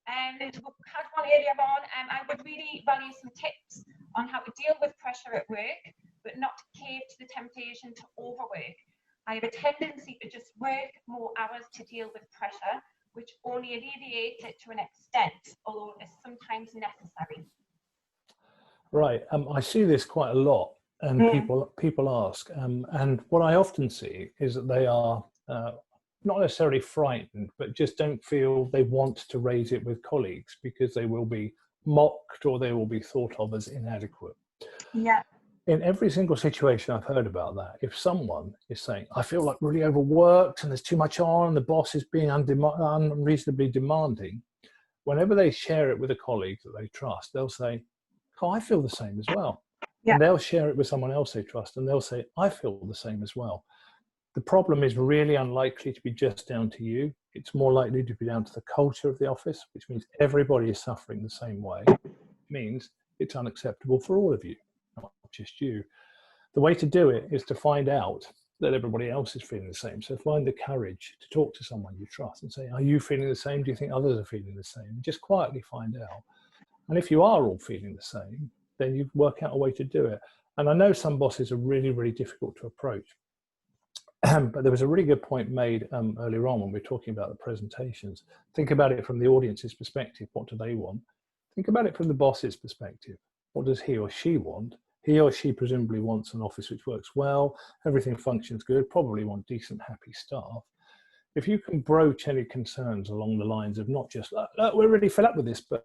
We had one earlier on. I would really value some tips on how to deal with pressure at work, but not to cave to the temptation to overwork. I have a tendency to just work more hours to deal with pressure, which only alleviates it to an extent, although it's sometimes necessary. Right. I see this quite a lot, and people ask, and what I often see is that they are not necessarily frightened, but just don't feel they want to raise it with colleagues because they will be mocked or they will be thought of as inadequate. Yeah. In every single situation I've heard about that, if someone is saying, I feel like really overworked and there's too much on and the boss is being unreasonably demanding, whenever they share it with a colleague that they trust, they'll say, oh, I feel the same as well. Yeah. And they'll share it with someone else they trust and they'll say, I feel the same as well. The problem is really unlikely to be just down to you. It's more likely to be down to the culture of the office, which means everybody is suffering the same way. It means it's unacceptable for all of you, not just you. The way to do it is to find out that everybody else is feeling the same. So find the courage to talk to someone you trust and say, are you feeling the same? Do you think others are feeling the same? Just quietly find out. And if you are all feeling the same, then you work out a way to do it. And I know some bosses are really, really difficult to approach. But there was a really good point made earlier on when we were talking about the presentations. Think about it from the audience's perspective. What do they want? Think about it from the boss's perspective. What does he or she want? He or she presumably wants an office which works well, everything functions good, probably want decent, happy staff. If you can broach any concerns along the lines of not just, look, we're really fed up with this, but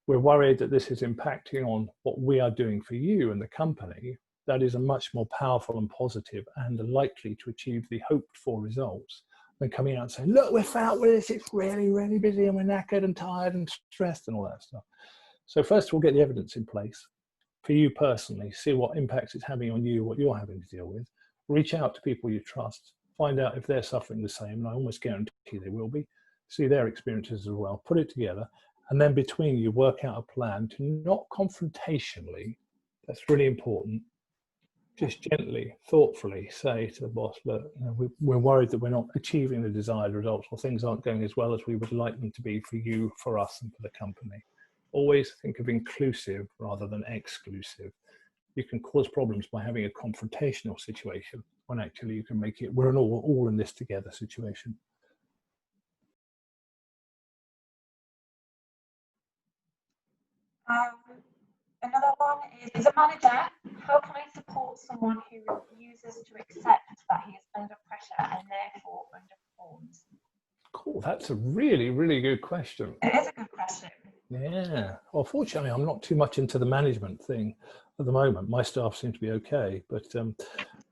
we're worried that this is impacting on what we are doing for you and the company, that is a much more powerful and positive and likely to achieve the hoped for results than coming out and saying, look, we're fed up with this, it's really, really busy and we're knackered and tired and stressed and all that stuff. So first of all, get the evidence in place for you personally, see what impacts it's having on you, what you're having to deal with, reach out to people you trust, find out if they're suffering the same, and I almost guarantee they will be, see their experiences as well, put it together, and then between you work out a plan to not confrontationally, that's really important, just gently, thoughtfully say to the boss, look, you know, we're worried that we're not achieving the desired results or things aren't going as well as we would like them to be for you, for us, and for the company. Always think of inclusive rather than exclusive. You can cause problems by having a confrontational situation when actually you can make it, we're all in this together situation. Another one is, as a manager, how can I support someone who refuses to accept that he is under pressure and therefore underperforms? Cool, that's a really, really good question. It is a good question. Yeah, well, fortunately, I'm not too much into the management thing at the moment. My staff seem to be okay, but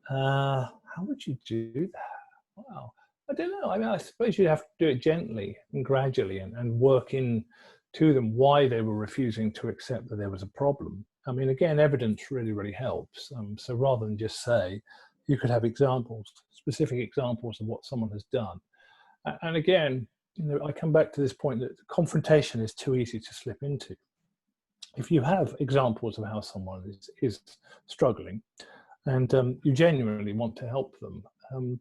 how would you do that? Wow, I don't know. I mean, I suppose you'd have to do it gently and gradually and work in to them why they were refusing to accept that there was a problem. I mean, again, evidence really, really helps. So rather than just say, you could have examples, specific examples of what someone has done. And again, you know, I come back to this point that confrontation is too easy to slip into. If you have examples of how someone is struggling and you genuinely want to help them,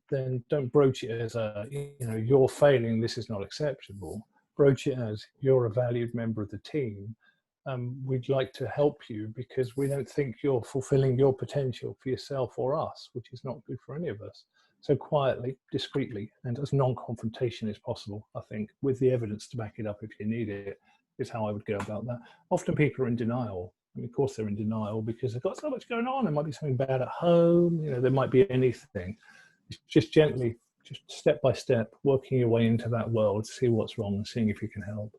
then don't broach it as a, you know, you're failing, this is not acceptable. Broach it as you're a valued member of the team. We'd like to help you because we don't think you're fulfilling your potential for yourself or us, which is not good for any of us. So quietly, discreetly, and as non-confrontation as possible, I think, with the evidence to back it up if you need it, is how I would go about that. Often people are in denial. I mean, of course they're in denial because they've got so much going on. There might be something bad at home, you know, there might be anything. It's just gently, just step by step, working your way into that world, see what's wrong and seeing if you can help.